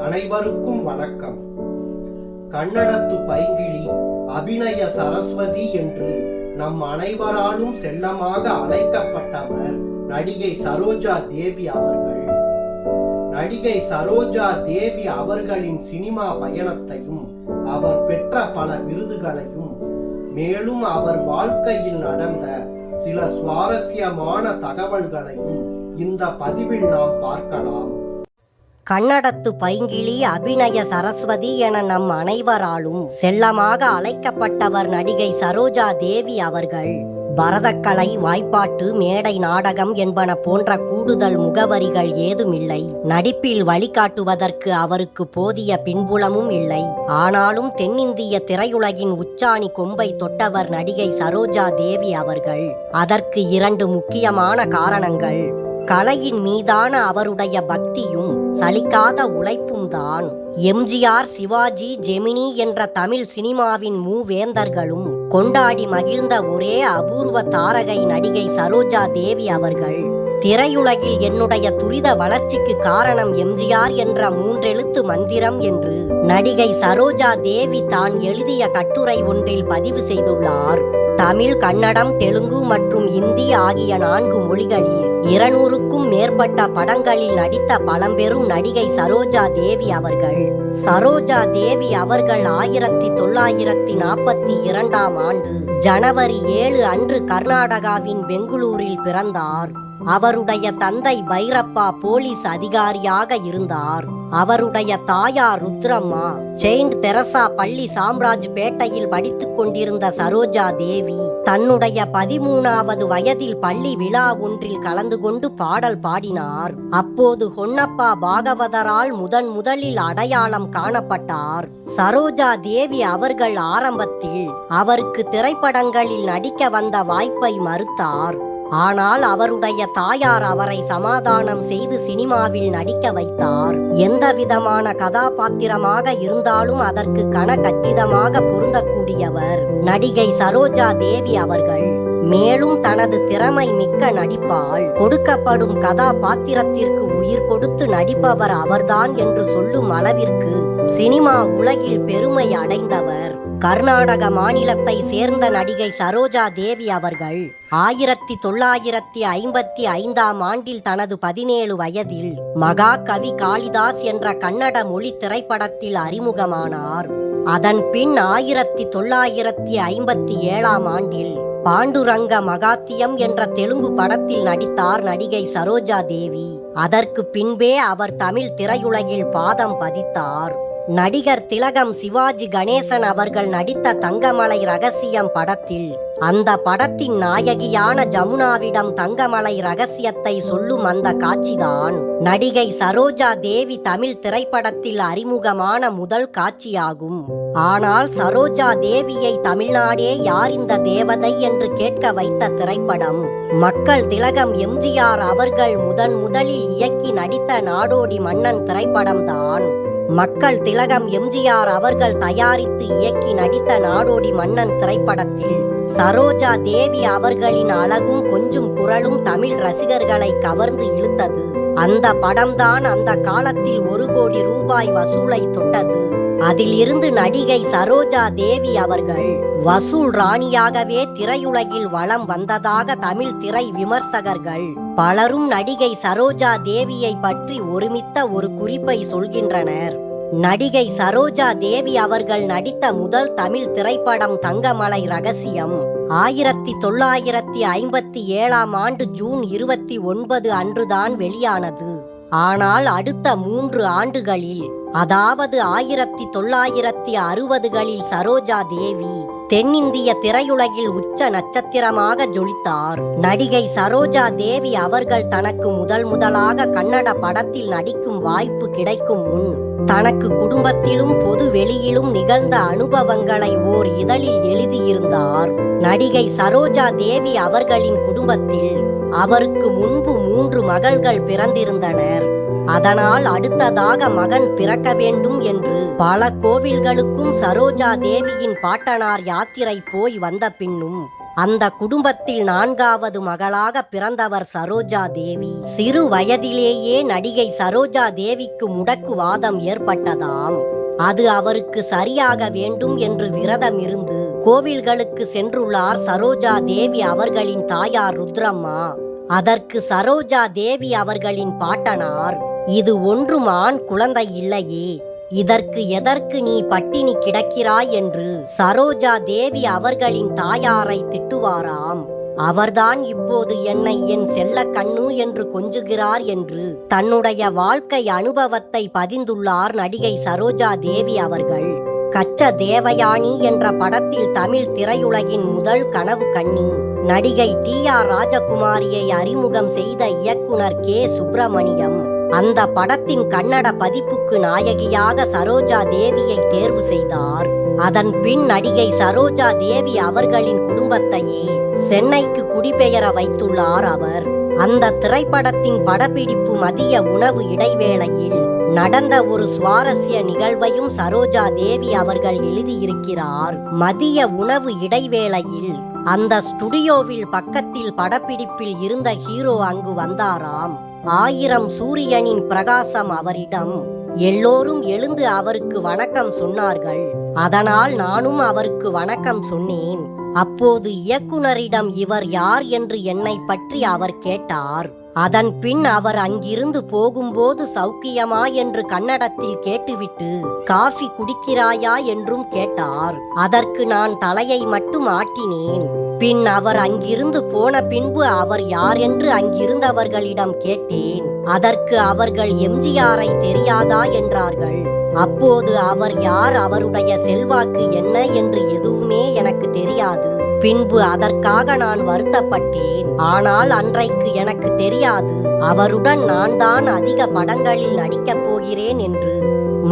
அனைவருக்கும் வணக்கம். கன்னடத்து பைங்கிளி, அபிநய சரஸ்வதி என்று நம் அனைவராலும் செல்லமாக அழைக்கப்பட்டவர் நடிகை சரோஜா தேவி அவர்கள். நடிகை சரோஜா தேவி அவர்களின் சினிமா பயணத்தையும் அவர் பெற்ற பல விருதுகளையும், மேலும் அவர் வாழ்க்கையில் நடந்த சில சுவாரஸ்யமான தகவல்களையும் இந்த பதிவில் நாம் பார்க்கலாம். கன்னடத்து பைங்கிளி, அபிநய சரஸ்வதி என நம் அனைவராலும் செல்லமாக அழைக்கப்பட்டவர் நடிகை சரோஜா தேவி அவர்கள். பரதக்கலை, வாய்ப்பாட்டு, மேடை நாடகம் என்பன போன்ற கூடுதல் முகவரிகள் ஏதுமில்லை. நடிப்பில் வழிகாட்டுவதற்கு அவருக்கு போதிய பின்புலமும் இல்லை. ஆனாலும் தென்னிந்திய திரையுலகின் உச்சாணி கொம்பை தொட்டவர் நடிகை சரோஜா தேவி அவர்கள். அதற்கு இரண்டு முக்கியமான காரணங்கள்: கலையின் மீதான அவருடைய பக்தியும் சலிக்காத உழைப்பும் தான். எம்ஜிஆர், சிவாஜி, ஜெமினி என்ற தமிழ் சினிமாவின் மூவேந்தர்களும் கொண்டாடி மகிழ்ந்த ஒரே அபூர்வ தாரகை நடிகை சரோஜா தேவி அவர்கள். திரையுலகில் என்னுடைய துரித வளர்ச்சிக்கு காரணம் எம்ஜிஆர் என்ற மூன்றெழுத்து மந்திரம் என்று நடிகை சரோஜா தேவி தான் எழுதிய கட்டுரை ஒன்றில் பதிவு செய்துள்ளார். தமிழ், கன்னடம், தெலுங்கு மற்றும் இந்தி ஆகிய 4 மொழிகளில் 200க்கும் மேற்பட்ட படங்களில் நடித்த பழம்பெரும் நடிகை சரோஜா தேவி அவர்கள். சரோஜா தேவி அவர்கள் 1942ஆம் ஆண்டு ஜனவரி 7 அன்று கர்நாடகாவின் பெங்களூரில் பிறந்தார். அவருடைய தந்தை பைரப்பா போலீஸ் அதிகாரியாக இருந்தார். அவருடைய தாயார் ருத்ரம்மா செயின்ட் தெரசா பள்ளி சாம்ராஜ்பேட்டையில் படித்துக் கொண்டிருந்த சரோஜா தேவி தன்னுடைய 13வது வயதில் பள்ளி விழா ஒன்றில் கலந்து கொண்டு பாடல் பாடினார். அப்போது ஹொன்னப்பா பாகவதரால் முதலில் அடையாளம் காணப்பட்டார். சரோஜா தேவி அவர்கள் ஆரம்பத்தில் அவருக்கு திரைப்படங்களில் நடிக்க வந்த வாய்ப்பை மறுத்தார். ஆனால் அவருடைய தாயார் அவரை சமாதானம் செய்து சினிமாவில் நடிக்க வைத்தார். எந்த விதமான கதாபாத்திரமாக இருந்தாலும் அதற்கு கச்சிதமாக பொருந்தக்கூடியவர் நடிகை சரோஜா தேவி அவர்கள். மேலும் தனது திறமை மிக்க நடிப்பால் கொடுக்கப்படும் கதாபாத்திரத்திற்கு உயிர் கொடுத்து நடிப்பவர் அவர்தான் என்று சொல்லும் அளவிற்கு சினிமா உலகில் பெருமை அடைந்தவர். கர்நாடக மாநிலத்தை சேர்ந்த நடிகை சரோஜா தேவி அவர்கள் 1955ஆம் ஆண்டில் தனது 17 வயதில் மகா கவி காளிதாஸ் என்ற கன்னட மொழி திரைப்படத்தில் அறிமுகமானார். அதன் பின் 1957ஆம் ஆண்டில் பாண்டுரங்க மகாத்தியம் என்ற தெலுங்கு படத்தில் நடித்தார் நடிகை சரோஜா தேவி. அதற்கு பின்பே அவர் தமிழ் திரையுலகில் பாதம் பதித்தார். நடிகர் திலகம் சிவாஜி கணேசன் அவர்கள் நடித்த தங்கமலை ரகசியம் படத்தில் அந்த படத்தின் நாயகியான ஜமுனாவிடம் தங்கமலை ரகசியத்தை சொல்லும் அந்த காட்சிதான் நடிகை சரோஜா தேவி தமிழ் திரைப்படத்தில் அறிமுகமான முதல் காட்சியாகும். ஆனால் சரோஜா தேவியை தமிழ்நாடே யார் இந்த தேவதை என்று கேட்க வைத்த திரைப்படம் மக்கள் திலகம் எம்ஜிஆர் அவர்கள் முதலில் இயக்கி நடித்த நாடோடி மன்னன் திரைப்படம்தான். மக்கள் திலகம் எம்ஜிஆர் அவர்கள் தயாரித்து இயக்கி நடித்த நாடோடி மன்னன் திரைப்படத்தில் சரோஜா தேவி அவர்களின் அழகும் கொஞ்சம் குரலும் தமிழ் ரசிகர்களை கவர்ந்து இழுத்தது. அந்த படம்தான் அந்த காலத்தில் 1 கோடி ரூபாய் வசூலை தொட்டது. அதில் இருந்து நடிகை சரோஜா தேவி அவர்கள் வசூல் ராணியாகவே திரையுலகில் வலம் வந்ததாக தமிழ் திரை விமர்சகர்கள் பலரும் நடிகை சரோஜா தேவியை பற்றி ஒருமித்த ஒரு குறிப்பை சொல்கின்றனர். நடிகை சரோஜா தேவி அவர்கள் நடித்த முதல் தமிழ் திரைப்படம் தங்கமலை ரகசியம் 1957ஆம் ஆண்டு ஜூன் 29 அன்றுதான் வெளியானது. ஆனால் அடுத்த 3 ஆண்டுகளில், அதாவது 1960களில் சரோஜா தேவி தென்னிந்திய திரையுலகில் உச்ச நட்சத்திரமாக ஜொலித்தார். நடிகை சரோஜா தேவி அவர்கள் தனக்கு முதலாக கன்னட படத்தில் நடிக்கும் வாய்ப்பு கிடைக்கும் முன் தனக்கு குடும்பத்திலும் பொது வெளியிலும் நிகழ்ந்த அனுபவங்களை ஓர் இதழில் எழுதியிருந்தார். நடிகை சரோஜா தேவி அவர்களின் குடும்பத்தில் அவருக்கு முன்பு 3 மகள்கள் பிறந்திருந்தனர். அதனால் அடுத்ததாக மகன் பிறக்க வேண்டும் என்று பல கோவில்களுக்கும் சரோஜா தேவியின் பாட்டனார் யாத்திரை போய் வந்த பின்னும் அந்த குடும்பத்தில் 4வது மகளாக பிறந்தவர் சரோஜா தேவி. சிறு வயதிலேயே நடிகை சரோஜா தேவிக்கு முடக்குவாதம் ஏற்பட்டதாம். அது அவருக்கு சரியாக வேண்டும் என்று விரதம் இருந்து கோவில்களுக்கு சென்றுள்ளார் சரோஜா தேவி அவர்களின் தாயார் ருத்ரம்மா. அதற்கு சரோஜா தேவி அவர்களின் பாட்டனார், இது ஒன்றும் ஆண் குழந்தை இல்லையே, இதற்கு எதற்கு நீ பட்டினி கிடக்கிறாய் என்று சரோஜா தேவி அவர்களின் தாயாரை திட்டுவாராம். அவர்தான் இப்போது என்னை என் செல்ல கண்ணு என்று கொஞ்சுகிறார் என்று தன்னுடைய வாழ்க்கை அனுபவத்தை பதிந்துள்ளார் நடிகை சரோஜா தேவி அவர்கள். கச்ச தேவயானி என்ற படத்தில் தமிழ் திரையுலகின் முதல் கனவு கன்னி நடிகை TR ராஜகுமாரியை அறிமுகம் செய்த இயக்குனர் K. சுப்பிரமணியம் அந்த படத்தின் கன்னட பதிப்புக்கு நாயகியாக சரோஜா தேவியை தேர்வு செய்தார். அதன் பின் நடிகை சரோஜா தேவி அவர்களின் குடும்பத்தையே சென்னைக்கு குடிபெயர வைத்துள்ளார் அவர். அந்த திரைப்படத்தின் படப்பிடிப்பு மதிய உணவு இடைவேளையில் நடந்த ஒரு சுவாரஸ்ய நிகழ்வையும் சரோஜா தேவி அவர்கள் எழுதியிருக்கிறார். மதிய உணவு இடைவேளையில் அந்த ஸ்டுடியோவில் பக்கத்தில் படப்பிடிப்பில் இருந்த ஹீரோ அங்கு வந்தாராம். 1000 சூரியனின் பிரகாசம் அவரிடம். எல்லோரும் எழுந்து அவருக்கு வணக்கம் சொன்னார்கள். அதனால் நானும் அவருக்கு வணக்கம் சொன்னேன். அப்போது இயக்குனரிடம் இவர் யார் என்று என்னை பற்றி அவர் கேட்டார். அதன் பின் அவர் அங்கிருந்து போகும்போது சௌக்கியமா என்று கன்னடத்தில் கேட்டுவிட்டு காஃபி குடிக்கிறாயா என்றும் கேட்டார். அதற்கு நான் தலையை மட்டும் ஆட்டினேன். பின் அவர் அங்கிருந்து போன பின்பு அவர் யார் என்று அங்கிருந்தவர்களிடம் கேட்டேன். அதற்கு அவர்கள் எம்ஜிஆரை தெரியாதா என்றார்கள். அப்போது அவர் யார், அவருடைய செல்வாக்கு என்ன என்று எதுவுமே எனக்கு தெரியாது. பின்பு அதற்காக நான் வருத்தப்பட்டேன். ஆனால் அன்றைக்கு எனக்கு தெரியாது அவருடன் நான் தான் அதிக படங்களில் நடிக்கப் போகிறேன் என்று.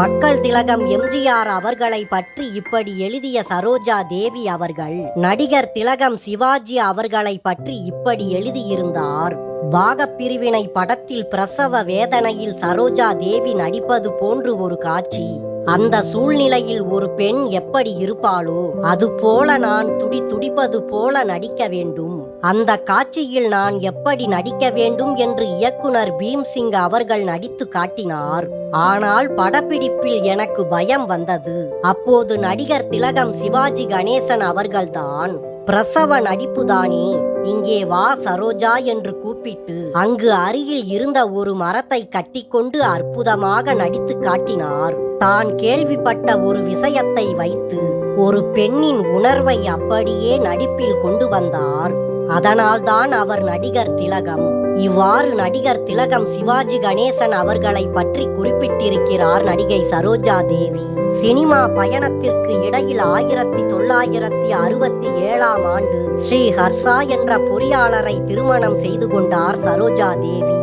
மக்கள் திலகம் எம்ஜிஆர் அவர்களை பற்றி இப்படி எழுதிய சரோஜா தேவி அவர்கள் நடிகர் திலகம் சிவாஜி அவர்களை பற்றி இப்படி எழுதியிருந்தார். பாகப்பிரிவினை படத்தில் பிரசவ வேதனையில் சரோஜா தேவி நடிப்பது போன்று ஒரு காட்சி. அந்த சூழ்நிலையில் ஒரு பெண் எப்படி இருப்பாளோ அது போல நான் துடிப்பது போல நடிக்க வேண்டும். அந்த காட்சியில் நான் எப்படி நடிக்க வேண்டும் என்று இயக்குனர் பீம்சிங் அவர்கள் நடித்து காட்டினார். ஆனால் படப்பிடிப்பில் எனக்கு பயம் வந்தது. அப்போது நடிகர் திலகம் சிவாஜி கணேசன் அவர்கள்தான், பிரசவ நடிப்புதானே, இங்கே வா சரோஜா என்று கூப்பிட்டு அங்கு அருகில் இருந்த ஒரு மரத்தை கட்டிக்கொண்டு அற்புதமாக நடித்து காட்டினார். தான் கேள்விப்பட்ட ஒரு விஷயத்தை வைத்து ஒரு பெண்ணின் உணர்வை அப்படியே நடிப்பில் கொண்டு வந்தார். அதனால்தான் அவர் நடிகர் திலகம். இவ்வாறு நடிகர் திலகம் சிவாஜி கணேசன் அவர்களை பற்றி குறிப்பிட்டிருக்கிறார் நடிகை சரோஜா தேவி. சினிமா பயணத்திற்கு இடையில் 1967ஆம் ஆண்டு ஸ்ரீ ஹர்ஷா என்ற பொறியாளரை திருமணம் செய்து கொண்டார் சரோஜா தேவி.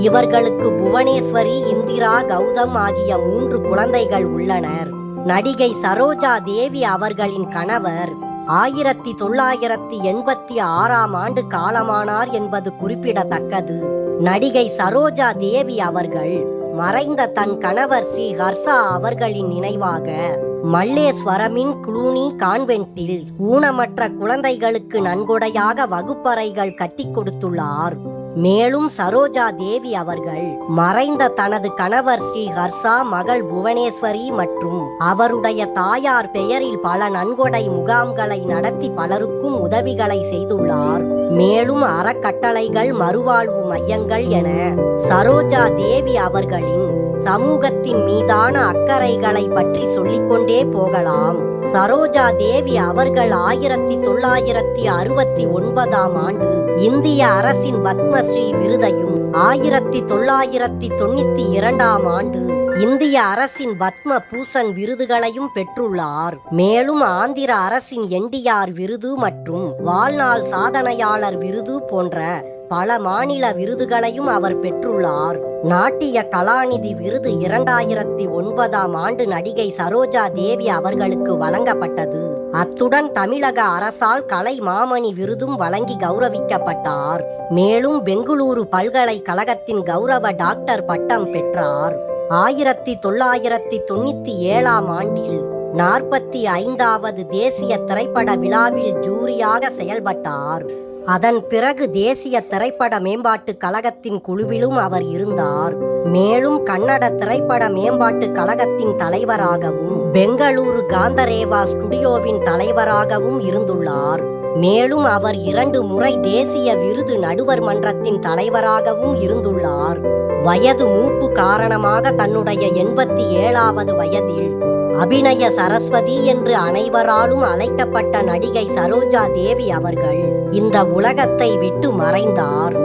இவர்களுக்கு புவனேஸ்வரி, இந்திரா, கௌதம் ஆகிய 3 குழந்தைகள் உள்ளனர். நடிகை சரோஜா தேவி அவர்களின் கணவர் 1986ஆம் ஆண்டு காலமானார் என்பது குறிப்பிடத்தக்கது. நடிகை சரோஜா தேவி அவர்கள் மறைந்த தன் கணவர் ஸ்ரீ ஹர்ஷா அவர்களின் நினைவாக மல்லேஸ்வரமின் குளூனி கான்வென்ட்டில் ஊனமற்ற குழந்தைகளுக்கு நன்கொடையாக வகுப்பறைகள் கட்டி கொடுத்துள்ளார். மேலும் சரோஜா தேவி அவர்கள் மறைந்த தனது கணவர் ஸ்ரீ ஹர்ஷா, மகள் புவனேஸ்வரி மற்றும் அவருடைய தாயார் பெயரில் பல நன்கொடை முகாம்களை நடத்தி பலருக்கும் உதவிகளை செய்துள்ளார். மேலும் அறக்கட்டளைகள், மறுவாழ்வு மையங்கள் என சரோஜா தேவி அவர்களின் சமூகத்தின் மீதான அக்கறைகளை பற்றி சொல்லிக்கொண்டே போகலாம். சரோஜா தேவி அவர்கள் 1969ஆம் ஆண்டு இந்திய அரசின் பத்மஸ்ரீ விருதையும் 1992ஆம் ஆண்டு இந்திய அரசின் பத்ம பூஷன் விருதுகளையும் பெற்றுள்ளார். மேலும் ஆந்திர அரசின் NTR விருது மற்றும் வாழ்நாள் சாதனையாளர் விருது போன்ற பல மாநில விருதுகளையும் அவர் பெற்றுள்ளார். நாட்டிய கலாநிதி விருது 2009ஆம் ஆண்டு நடிகை சரோஜா தேவி அவர்களுக்கு வழங்கப்பட்டது. அத்துடன் தமிழக அரசால் கலை மாமணி விருதும் வழங்கி கௌரவிக்கப்பட்டார். மேலும் பெங்களூரு பல்கலைக்கழகத்தின் கௌரவ டாக்டர் பட்டம் பெற்றார். 1997ஆம் ஆண்டில் 45வது தேசிய திரைப்பட விழாவில் ஜூரியாக செயல்பட்டார். அதன் பிறகு தேசிய திரைப்பட மேம்பாட்டு கழகத்தின் குழுவிலும் அவர் இருந்தார். மேலும் கன்னட திரைப்பட மேம்பாட்டு கழகத்தின் தலைவராகவும் பெங்களூரு காந்தரேவா ஸ்டுடியோவின் தலைவராகவும் இருந்துள்ளார். மேலும் அவர் 2 முறை தேசிய விருது நடுவர் மன்றத்தின் தலைவராகவும் இருந்துள்ளார். வயது மூப்பு காரணமாக தன்னுடைய 87வது வயதில் அபிநய சரஸ்வதி என்று அனைவராலும் அழைக்கப்பட்ட நடிகை சரோஜா தேவி அவர்கள் இந்த உலகத்தை விட்டு மறைந்தார்.